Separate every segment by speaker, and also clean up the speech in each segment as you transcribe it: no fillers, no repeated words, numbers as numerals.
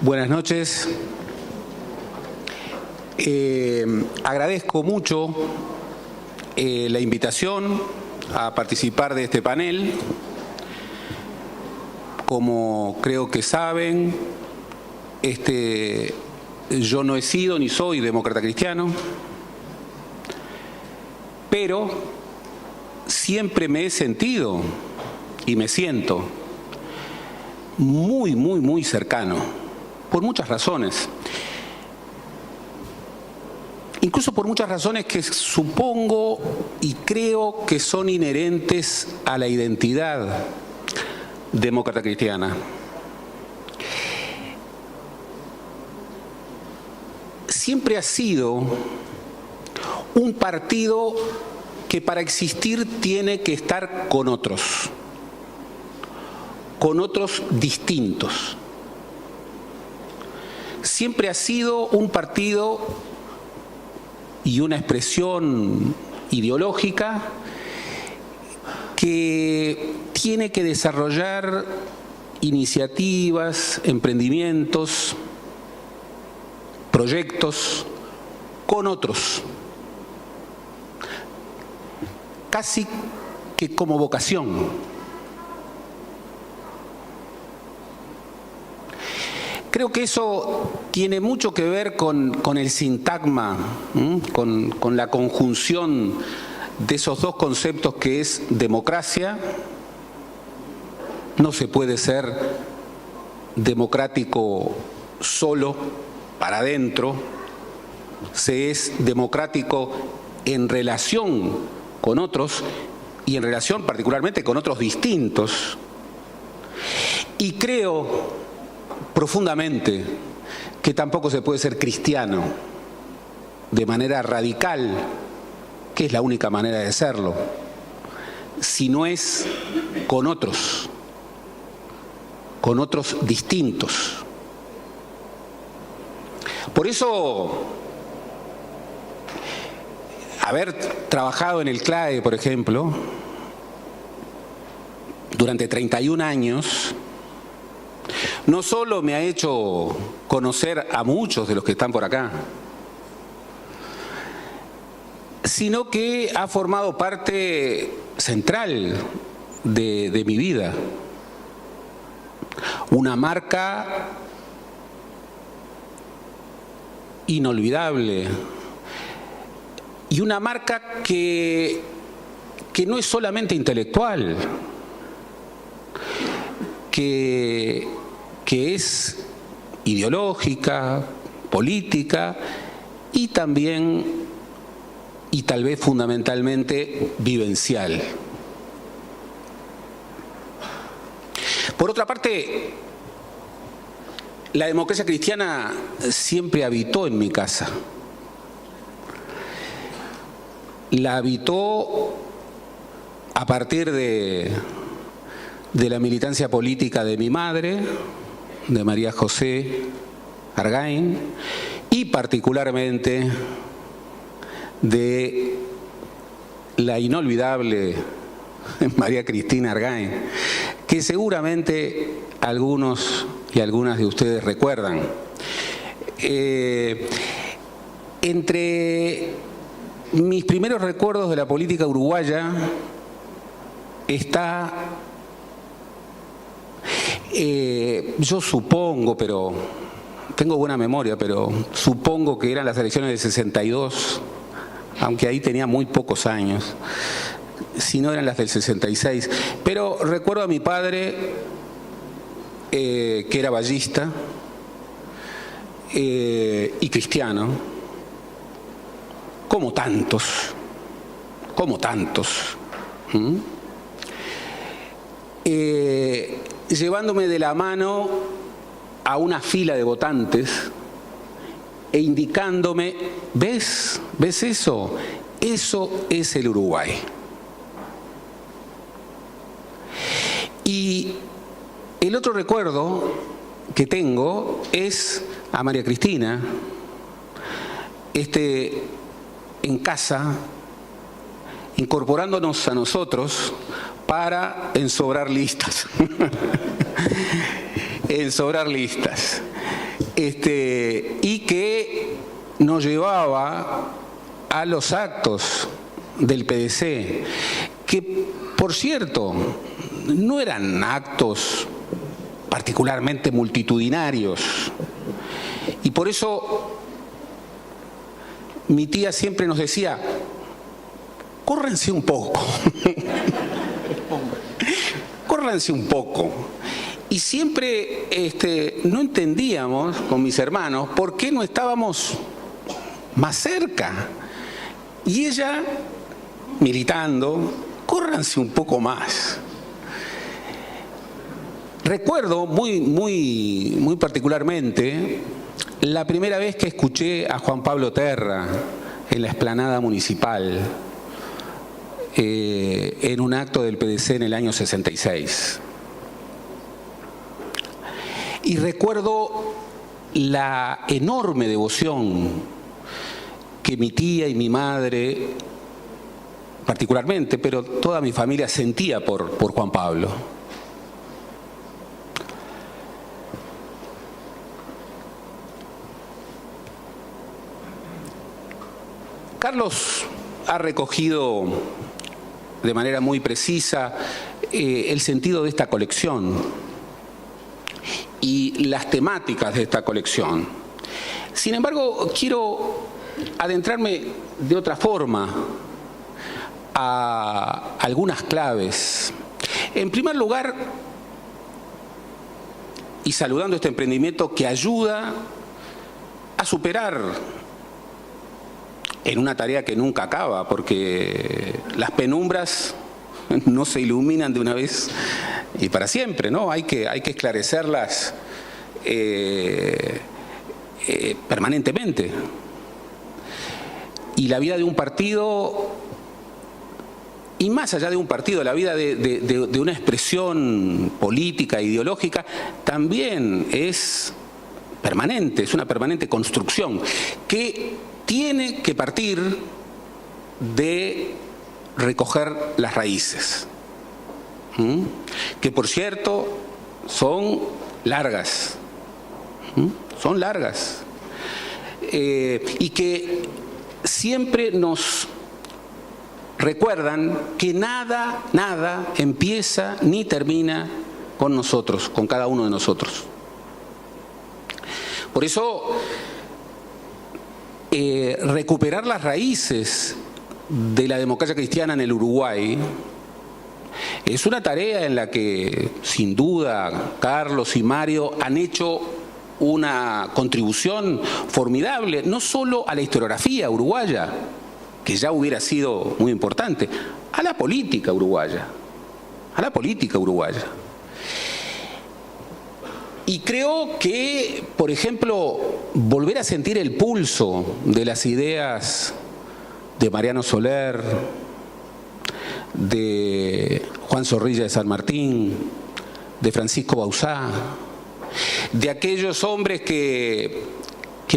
Speaker 1: Buenas noches. Agradezco mucho la invitación a participar de este panel. Como creo que saben, yo no he sido ni soy demócrata cristiano, pero siempre me he sentido y me siento muy cercano, por muchas razones. Incluso por muchas razones que supongo y creo que son inherentes a la identidad demócrata cristiana. Siempre ha sido un partido que para existir tiene que estar con otros distintos. Siempre ha sido un partido y una expresión ideológica que tiene que desarrollar iniciativas, emprendimientos, proyectos con otros, casi que como vocación. Creo que eso tiene mucho que ver con el sintagma, con la conjunción de esos dos conceptos que es democracia. No se puede ser democrático solo, para adentro. Se es democrático en relación con otros y en relación particularmente con otros distintos. Y creo profundamente que tampoco se puede ser cristiano de manera radical, que es la única manera de serlo, si no es con otros distintos. Por eso, haber trabajado en el CLAE, por ejemplo, durante 31 años, no solo me ha hecho conocer a muchos de los que están por acá, sino que ha formado parte central de mi vida. Una marca inolvidable y una marca que no es solamente intelectual, que es ideológica, política y también, y tal vez fundamentalmente, vivencial. Por otra parte, la democracia cristiana siempre habitó en mi casa. La habitó a partir de la militancia política de mi madre, de María José Argain, y particularmente de la inolvidable María Cristina Argain, que seguramente algunos y algunas de ustedes recuerdan. Entre mis primeros recuerdos de la política uruguaya está, yo supongo, pero tengo buena memoria, pero supongo que eran las elecciones del 62, aunque ahí tenía muy pocos años, si no eran las del 66. Pero recuerdo a mi padre, que era ballista y cristiano, como tantos, llevándome de la mano a una fila de votantes e indicándome, ¿ves eso? Eso es el Uruguay. Y el otro recuerdo que tengo es a María Cristina, en casa, incorporándonos a nosotros para ensobrar listas. y que nos llevaba a los actos del PDC, que, por cierto, no eran actos particularmente multitudinarios. Y por eso mi tía siempre nos decía, córranse un poco, córranse un poco. Y siempre no entendíamos con mis hermanos por qué no estábamos más cerca. Y ella, militando, córranse un poco más. Recuerdo muy particularmente la primera vez que escuché a Juan Pablo Terra en la explanada municipal, en un acto del PDC en el año 66. Y recuerdo la enorme devoción que mi tía y mi madre, particularmente, pero toda mi familia sentía por Juan Pablo. Carlos ha recogido de manera muy precisa el sentido de esta colección y las temáticas de esta colección. Sin embargo, quiero adentrarme de otra forma a algunas claves. En primer lugar, y saludando este emprendimiento que ayuda a superar en una tarea que nunca acaba, porque las penumbras no se iluminan de una vez y para siempre, ¿no? Hay que esclarecerlas permanentemente. Y la vida de un partido, y más allá de un partido, la vida de una expresión política, ideológica, también es permanente, es una permanente construcción que tiene que partir de recoger las raíces, que por cierto son largas, y que siempre nos recuerdan que nada empieza ni termina con nosotros, con cada uno de nosotros. Por eso, recuperar las raíces de la democracia cristiana en el Uruguay es una tarea en la que, sin duda, Carlos y Mario han hecho una contribución formidable, no solo a la historiografía uruguaya, que ya hubiera sido muy importante, a la política uruguaya. Y creo que, por ejemplo, volver a sentir el pulso de las ideas de Mariano Soler, de Juan Zorrilla de San Martín, de Francisco Bauzá, de aquellos hombres que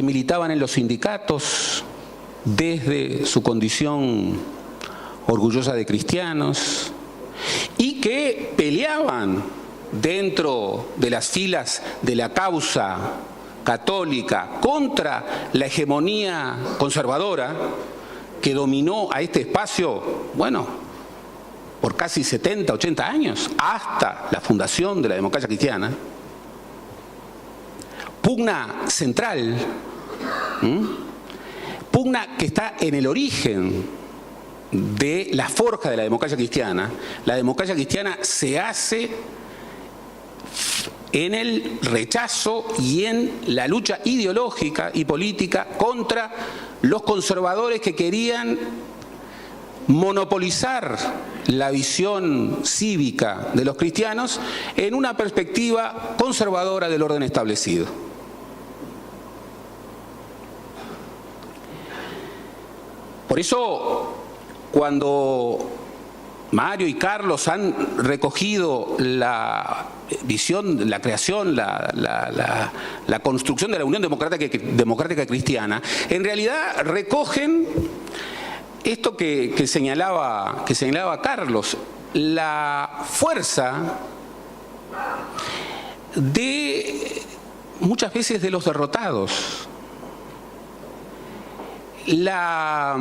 Speaker 1: militaban en los sindicatos desde su condición orgullosa de cristianos y que peleaban dentro de las filas de la causa católica contra la hegemonía conservadora que dominó a este espacio, bueno, por casi 70, 80 años, hasta la fundación de la democracia cristiana. Pugna central, pugna que está en el origen de la forja de la democracia cristiana. La democracia cristiana se hace en el rechazo y en la lucha ideológica y política contra los conservadores que querían monopolizar la visión cívica de los cristianos en una perspectiva conservadora del orden establecido. Por eso, cuando Mario y Carlos han recogido la visión, la creación, la construcción de la Unión Democrática Cristiana, en realidad recogen esto que señalaba Carlos, la fuerza de muchas veces de los derrotados. La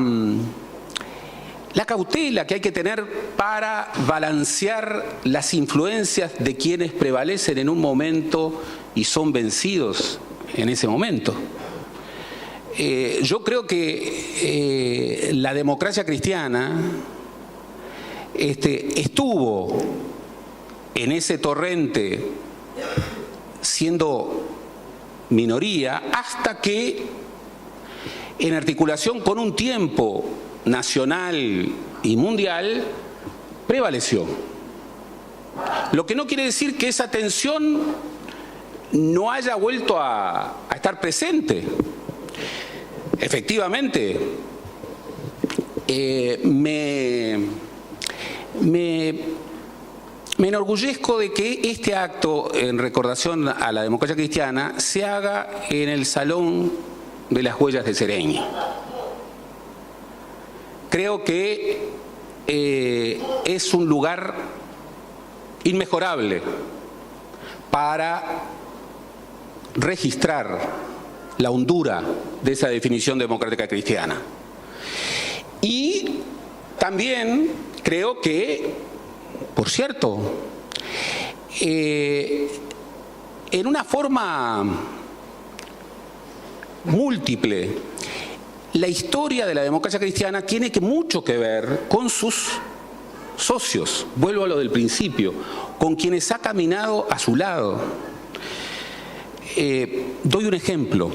Speaker 1: cautela que hay que tener para balancear las influencias de quienes prevalecen en un momento y son vencidos en ese momento. Yo creo que la democracia cristiana estuvo en ese torrente siendo minoría hasta que, en articulación con un tiempo nacional y mundial, prevaleció. Lo que no quiere decir que esa tensión no haya vuelto a estar presente. Efectivamente, me enorgullezco de que este acto en recordación a la democracia cristiana se haga en el Salón de las Huellas de Sereñi. Creo que es un lugar inmejorable para registrar la hondura de esa definición democrática cristiana. Y también creo que, por cierto, en una forma múltiple, la historia de la democracia cristiana tiene mucho que ver con sus socios, vuelvo a lo del principio, con quienes ha caminado a su lado. Doy un ejemplo.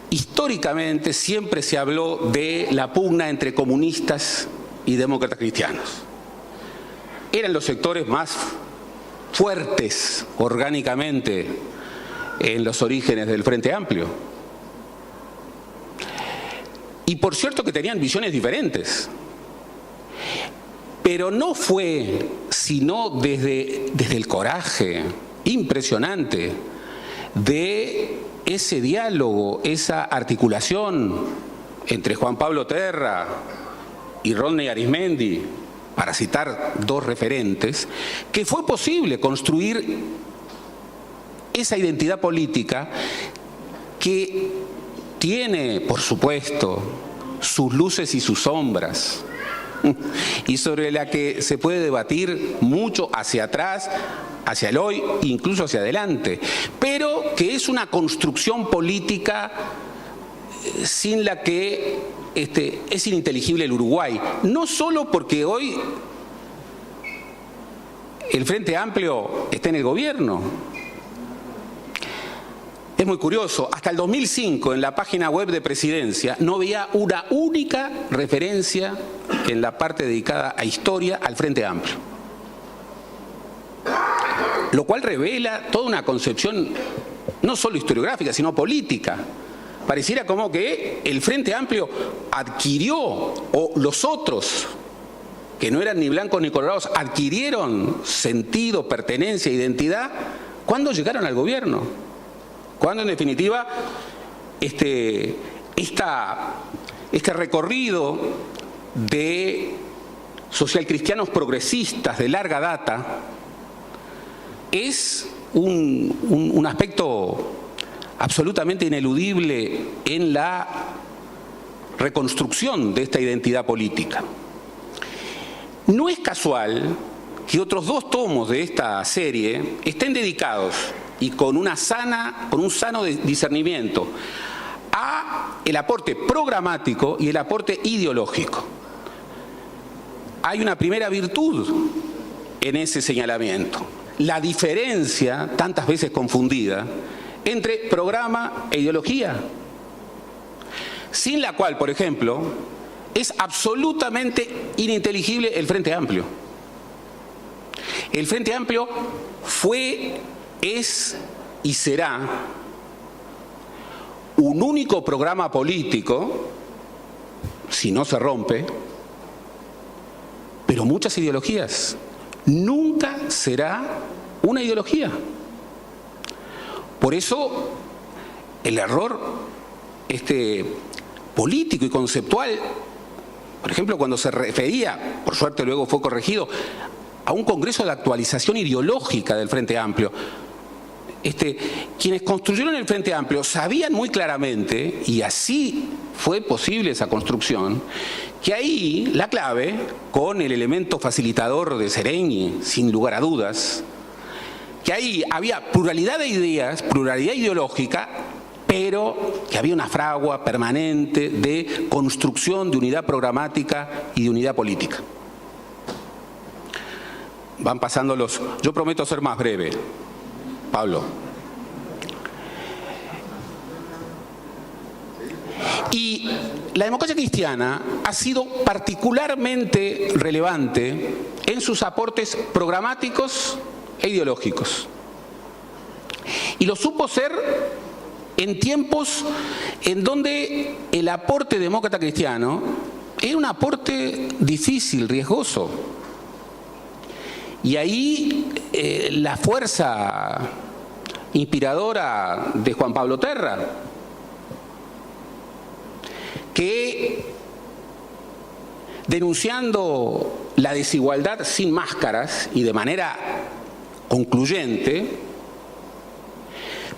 Speaker 1: Históricamente siempre se habló de la pugna entre comunistas y demócratas cristianos. Eran los sectores más fuertes orgánicamente en los orígenes del Frente Amplio. Y por cierto que tenían visiones diferentes. Pero no fue sino desde el coraje impresionante de ese diálogo, esa articulación entre Juan Pablo Terra y Rodney Arizmendi, para citar dos referentes, que fue posible construir esa identidad política que tiene, por supuesto, sus luces y sus sombras, y sobre la que se puede debatir mucho hacia atrás, hacia el hoy, incluso hacia adelante, pero que es una construcción política sin la que es ininteligible el Uruguay. No solo porque hoy el Frente Amplio está en el gobierno. Es muy curioso, hasta el 2005 en la página web de Presidencia no había una única referencia en la parte dedicada a historia al Frente Amplio. Lo cual revela toda una concepción no solo historiográfica, sino política. Pareciera como que el Frente Amplio adquirió, o los otros, que no eran ni blancos ni colorados, adquirieron sentido, pertenencia, identidad, cuando llegaron al gobierno. Cuando en definitiva este recorrido de socialcristianos progresistas de larga data es un aspecto absolutamente ineludible en la reconstrucción de esta identidad política. No es casual que otros dos tomos de esta serie estén dedicados, y con un sano discernimiento, a el aporte programático y el aporte ideológico. Hay una primera virtud en ese señalamiento: la diferencia, tantas veces confundida, entre programa e ideología, sin la cual, por ejemplo, es absolutamente ininteligible el Frente Amplio. El Frente Amplio fue, es y será un único programa político, si no se rompe, pero muchas ideologías. Nunca será una ideología. Por eso el error político y conceptual, por ejemplo, cuando se refería, por suerte luego fue corregido, a un congreso de actualización ideológica del Frente Amplio, quienes construyeron el Frente Amplio sabían muy claramente, y así fue posible esa construcción, que ahí la clave, con el elemento facilitador de Seregni, sin lugar a dudas, que ahí había pluralidad de ideas, pluralidad ideológica, pero que había una fragua permanente de construcción de unidad programática y de unidad política. Van pasando los... Yo prometo ser más breve, Pablo. Y la democracia cristiana ha sido particularmente relevante en sus aportes programáticos e ideológicos. Y lo supo ser en tiempos en donde el aporte demócrata cristiano era un aporte difícil, riesgoso. Y ahí la fuerza inspiradora de Juan Pablo Terra, que denunciando la desigualdad sin máscaras y de manera concluyente,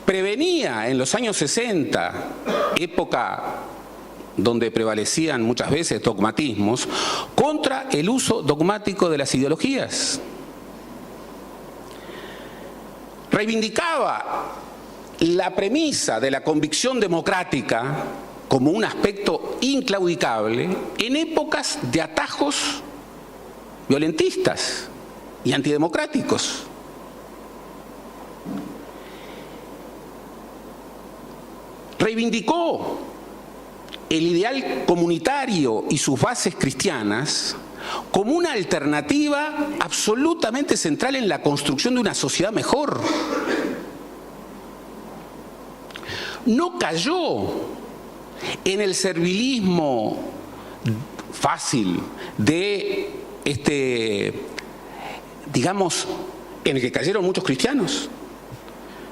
Speaker 1: prevenía en los años 60, época donde prevalecían muchas veces dogmatismos, contra el uso dogmático de las ideologías. Reivindicaba la premisa de la convicción democrática como un aspecto inclaudicable en épocas de atajos violentistas y antidemocráticos. Reivindicó el ideal comunitario y sus bases cristianas como una alternativa absolutamente central en la construcción de una sociedad mejor. No cayó en el servilismo fácil de, digamos, en el que cayeron muchos cristianos,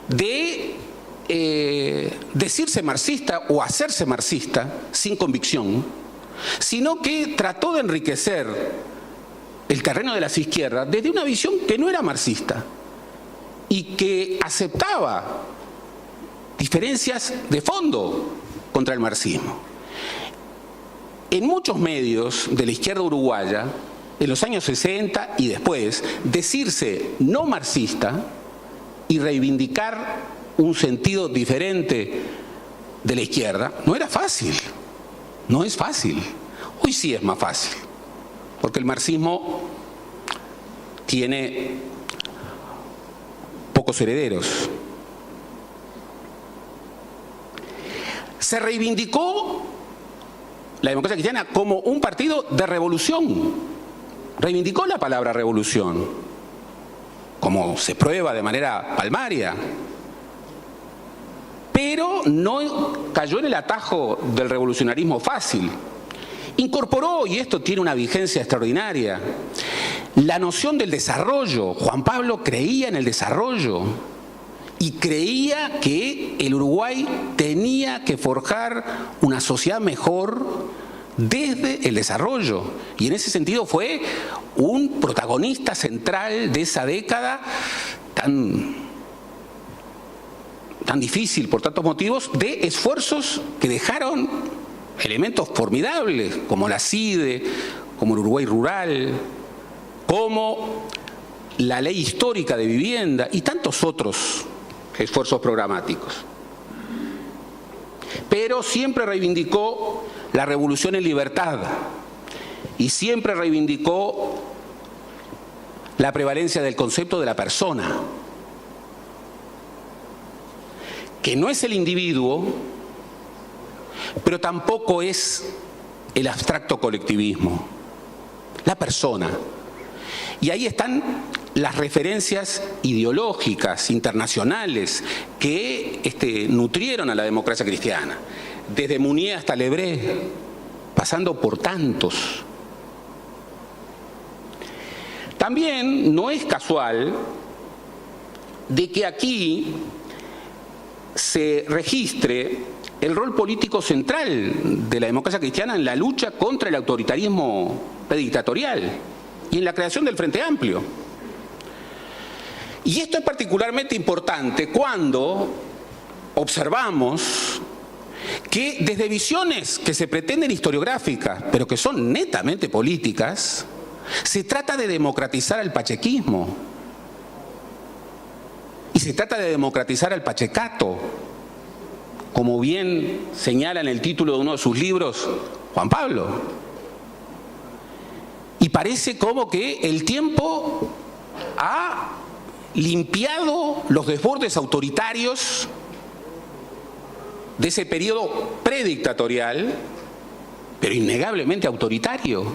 Speaker 1: de decirse marxista o hacerse marxista sin convicción, sino que trató de enriquecer el terreno de las izquierdas desde una visión que no era marxista y que aceptaba diferencias de fondo contra el marxismo. En muchos medios de la izquierda uruguaya, en los años 60 y después, decirse no marxista y reivindicar un sentido diferente de la izquierda no era fácil. No es fácil. Hoy sí es más fácil, porque el marxismo tiene pocos herederos. Se reivindicó la democracia cristiana como un partido de revolución. Reivindicó la palabra revolución, como se prueba de manera palmaria. Pero no cayó en el atajo del revolucionarismo fácil. Incorporó, y esto tiene una vigencia extraordinaria, la noción del desarrollo. Juan Pablo creía en el desarrollo y creía que el Uruguay tenía que forjar una sociedad mejor desde el desarrollo. Y en ese sentido fue un protagonista central de esa década tan difícil por tantos motivos, de esfuerzos que dejaron elementos formidables, como la CIDE, como el Uruguay Rural, como la ley histórica de vivienda y tantos otros esfuerzos programáticos. Pero siempre reivindicó la revolución en libertad y siempre reivindicó la prevalencia del concepto de la persona, que no es el individuo, pero tampoco es el abstracto colectivismo, la persona. Y ahí están las referencias ideológicas internacionales que nutrieron a la democracia cristiana, desde Mounier hasta Lebré, pasando por tantos. También no es casual de que aquí se registre el rol político central de la democracia cristiana en la lucha contra el autoritarismo predictatorial y en la creación del Frente Amplio. Y esto es particularmente importante cuando observamos que desde visiones que se pretenden historiográficas, pero que son netamente políticas, se trata de democratizar al pachequismo. Y se trata de democratizar al pachecato, como bien señala en el título de uno de sus libros Juan Pablo. Y parece como que el tiempo ha limpiado los desbordes autoritarios de ese periodo predictatorial, pero innegablemente autoritario.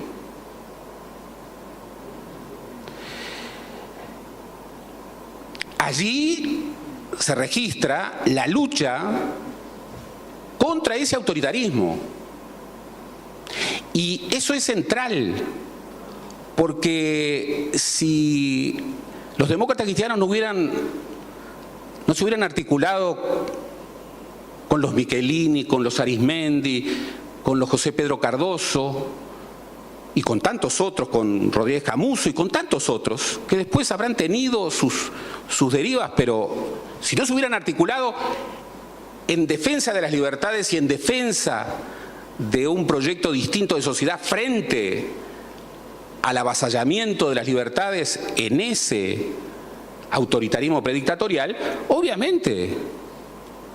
Speaker 1: Allí se registra la lucha contra ese autoritarismo. Y eso es central, porque si los demócratas cristianos no se hubieran articulado con los Michelini, con los Arismendi, con los José Pedro Cardoso y con tantos otros, con Rodríguez Camuso y con tantos otros, que después habrán tenido sus derivas, pero si no se hubieran articulado en defensa de las libertades y en defensa de un proyecto distinto de sociedad frente al avasallamiento de las libertades en ese autoritarismo predictatorial, obviamente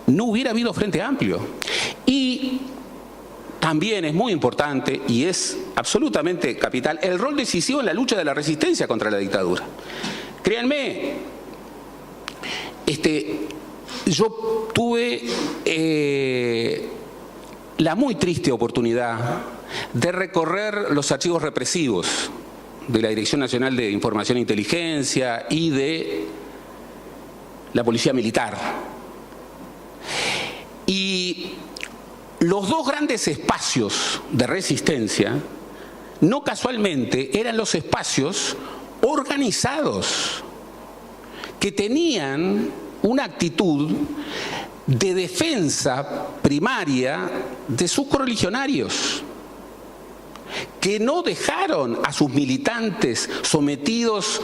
Speaker 1: no hubiera habido Frente Amplio. Y también es muy importante y es absolutamente capital el rol decisivo en la lucha de la resistencia contra la dictadura. Créanme, yo tuve la muy triste oportunidad de recorrer los archivos represivos de la Dirección Nacional de Información e Inteligencia y de la Policía Militar. Y los dos grandes espacios de resistencia, no casualmente, eran los espacios organizados, que tenían una actitud de defensa primaria de sus correligionarios, que no dejaron a sus militantes sometidos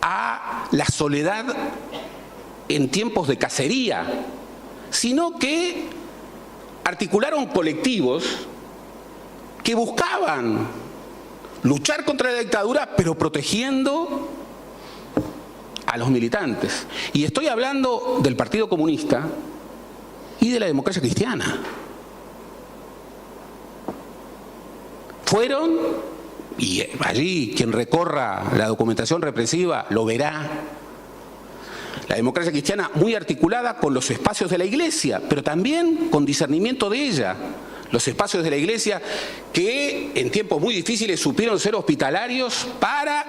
Speaker 1: a la soledad en tiempos de cacería, sino que articularon colectivos que buscaban luchar contra la dictadura, pero protegiendo a los militantes. Y estoy hablando del Partido Comunista y de la Democracia Cristiana. Fueron, y allí quien recorra la documentación represiva lo verá, la Democracia Cristiana muy articulada con los espacios de la Iglesia, pero también con discernimiento de ella. Los espacios de la Iglesia que en tiempos muy difíciles supieron ser hospitalarios para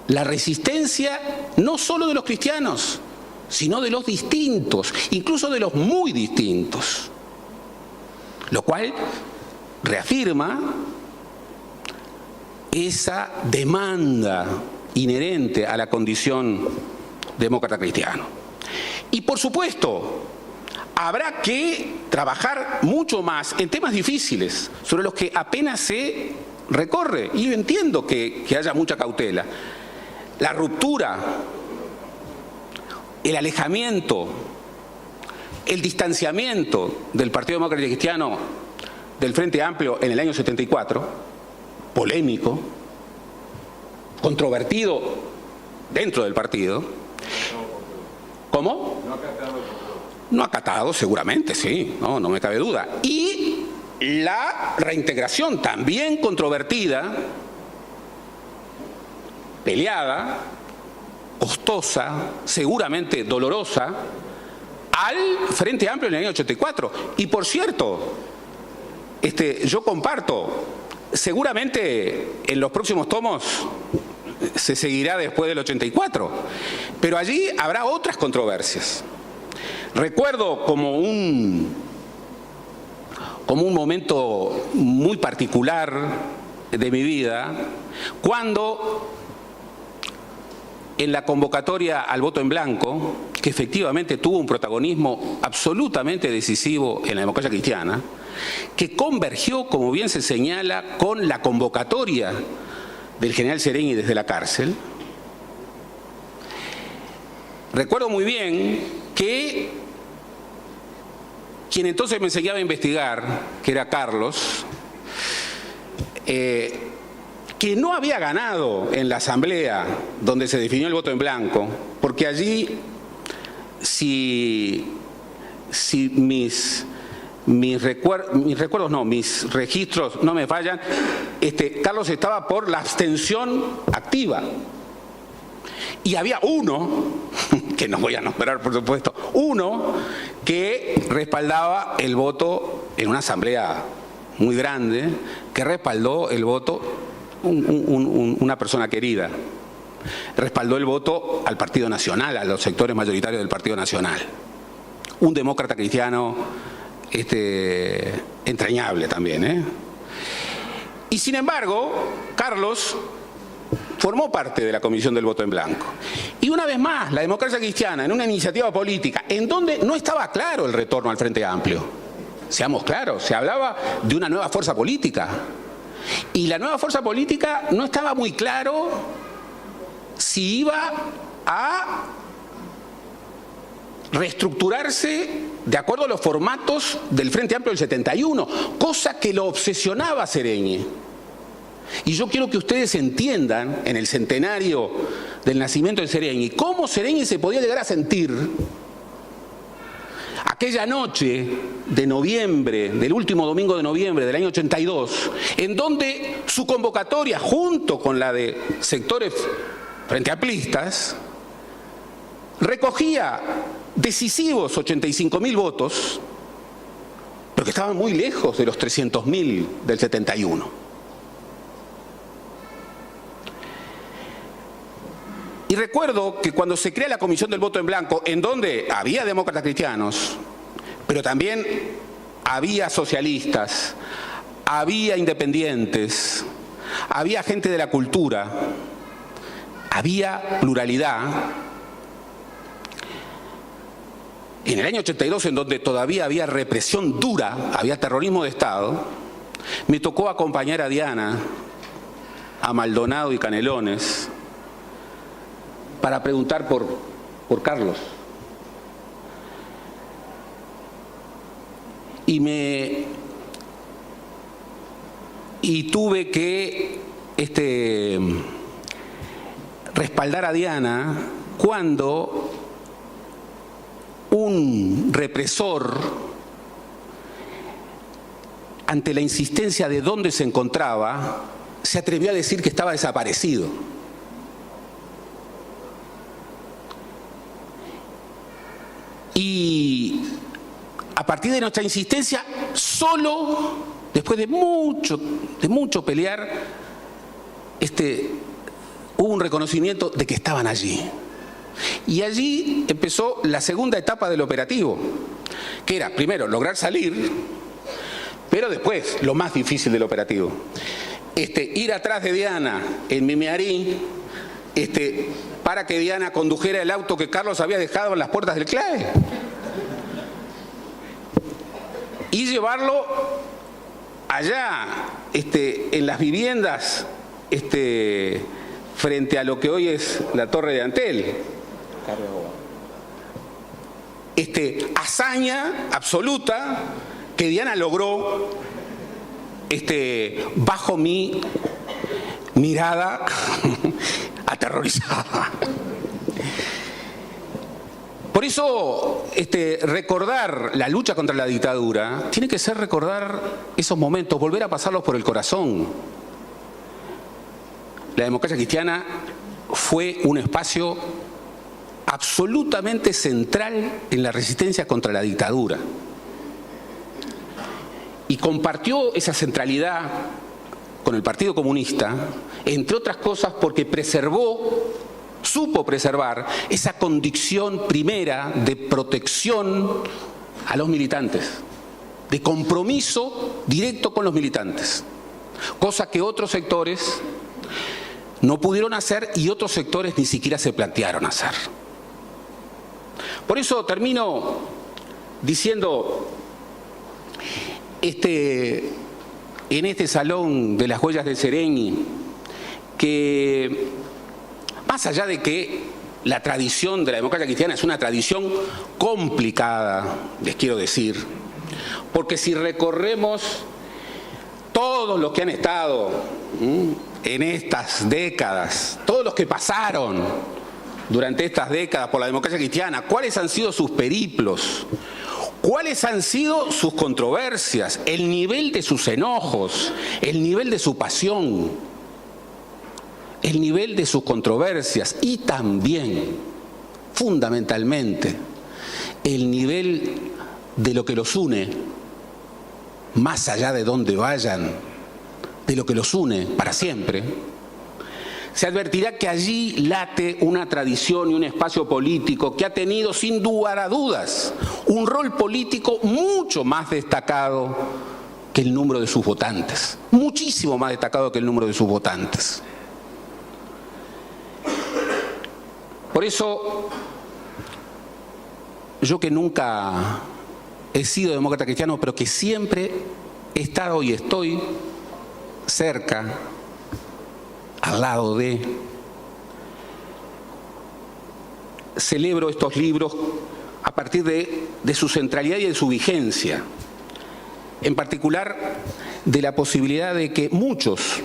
Speaker 1: la resistencia no solo de los cristianos, sino de los distintos, incluso de los muy distintos. Lo cual reafirma esa demanda inherente a la condición demócrata cristiano. Y por supuesto, habrá que trabajar mucho más en temas difíciles, sobre los que apenas se recorre, y yo entiendo que haya mucha cautela. La ruptura, el alejamiento, el distanciamiento del Partido Demócrata Cristiano del Frente Amplio en el año 74, polémico, controvertido dentro del partido. ¿Cómo? No acatado, seguramente, sí, no me cabe duda. Y la reintegración también controvertida, peleada, costosa, seguramente dolorosa, al Frente Amplio en el año 84. Y por cierto, yo comparto, seguramente en los próximos tomos se seguirá después del 84, pero allí habrá otras controversias. Recuerdo como un momento muy particular de mi vida, cuando en la convocatoria al voto en blanco, que efectivamente tuvo un protagonismo absolutamente decisivo en la democracia cristiana, que convergió, como bien se señala, con la convocatoria del general Sereni desde la cárcel, recuerdo muy bien que quien entonces me enseñaba a investigar, que era Carlos, que no había ganado en la asamblea donde se definió el voto en blanco, porque allí, si mis registros no me fallan, Carlos estaba por la abstención activa. Y había uno, que no voy a nombrar por supuesto, uno que respaldaba el voto en una asamblea muy grande, que respaldó el voto, una persona querida, respaldó el voto al Partido Nacional, a los sectores mayoritarios del Partido Nacional. Un demócrata cristiano entrañable también, Y sin embargo, Carlos formó parte de la Comisión del Voto en Blanco. Y una vez más, la democracia cristiana, en una iniciativa política, en donde no estaba claro el retorno al Frente Amplio. Seamos claros, se hablaba de una nueva fuerza política. Y la nueva fuerza política no estaba muy claro si iba a reestructurarse de acuerdo a los formatos del Frente Amplio del 71, cosa que lo obsesionaba a Sereñi. Y yo quiero que ustedes entiendan, en el centenario del nacimiento de Sereñi, cómo Sereñi se podía llegar a sentir aquella noche de noviembre, del último domingo de noviembre del año 82, en donde su convocatoria, junto con la de sectores frenteamplistas, recogía decisivos 85.000 votos, pero que estaban muy lejos de los 300.000 del 71. Y recuerdo que cuando se crea la Comisión del Voto en Blanco, en donde había demócratas cristianos, pero también había socialistas, había independientes, había gente de la cultura, había pluralidad. En el año 82, en donde todavía había represión dura, había terrorismo de Estado, me tocó acompañar a Diana, a Maldonado y Canelones, para preguntar por Carlos. Y tuve que respaldar a Diana cuando un represor, ante la insistencia de dónde se encontraba, se atrevió a decir que estaba desaparecido. Y a partir de nuestra insistencia, solo después de mucho pelear, hubo un reconocimiento de que estaban allí. Y allí empezó la segunda etapa del operativo, que era, primero, lograr salir, pero después, lo más difícil del operativo, ir atrás de Diana en Mimearí, para que Diana condujera el auto que Carlos había dejado en las puertas del CLAE y llevarlo allá, en las viviendas, frente a lo que hoy es la Torre de Antel. Hazaña absoluta que Diana logró bajo mi mirada aterrorizada. Por eso, recordar la lucha contra la dictadura tiene que ser recordar esos momentos, volver a pasarlos por el corazón. La democracia cristiana fue un espacio absolutamente central en la resistencia contra la dictadura. Y compartió esa centralidad con el Partido Comunista, entre otras cosas porque supo preservar esa condición primera de protección a los militantes, de compromiso directo con los militantes, cosa que otros sectores no pudieron hacer y otros sectores ni siquiera se plantearon hacer. Por eso termino diciendo, en este salón de las huellas de Sereñi, que más allá de que la tradición de la democracia cristiana es una tradición complicada, les quiero decir, porque si recorremos todos los que han estado en estas décadas, todos los que pasaron durante estas décadas por la democracia cristiana, ¿cuáles han sido sus periplos? ¿Cuáles han sido sus controversias? El nivel de sus enojos, el nivel de su pasión, el nivel de sus controversias y también, fundamentalmente, el nivel de lo que los une, más allá de donde vayan, de lo que los une para siempre. Se advertirá que allí late una tradición y un espacio político que ha tenido, sin lugar a dudas, un rol político mucho más destacado que el número de sus votantes, muchísimo más destacado que el número de sus votantes. Por eso, yo que nunca he sido demócrata cristiano, pero que siempre he estado y estoy cerca, al lado de, celebro estos libros a partir de su centralidad y de su vigencia, en particular de la posibilidad de que muchos,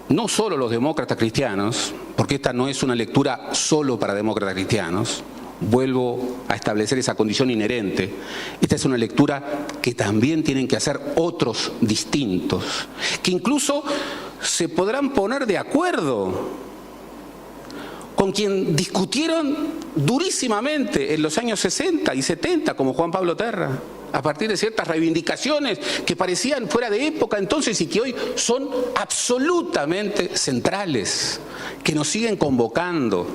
Speaker 1: no solo los demócratas cristianos, porque esta no es una lectura solo para demócratas cristianos, vuelvo a establecer esa condición inherente, esta es una lectura que también tienen que hacer otros distintos, que incluso se podrán poner de acuerdo con quien discutieron durísimamente en los años 60 y 70, como Juan Pablo Terra, a partir de ciertas reivindicaciones que parecían fuera de época entonces y que hoy son absolutamente centrales, que nos siguen convocando,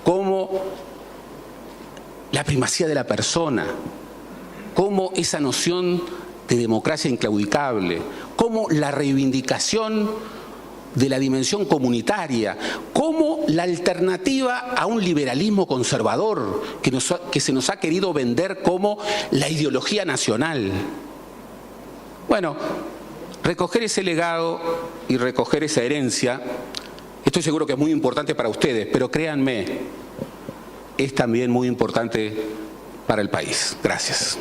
Speaker 1: como la primacía de la persona, como esa noción de democracia inclaudicable, como la reivindicación de la dimensión comunitaria, como la alternativa a un liberalismo conservador que se nos ha querido vender como la ideología nacional. Bueno, recoger ese legado y recoger esa herencia, estoy seguro que es muy importante para ustedes, pero créanme, es también muy importante para el país. Gracias.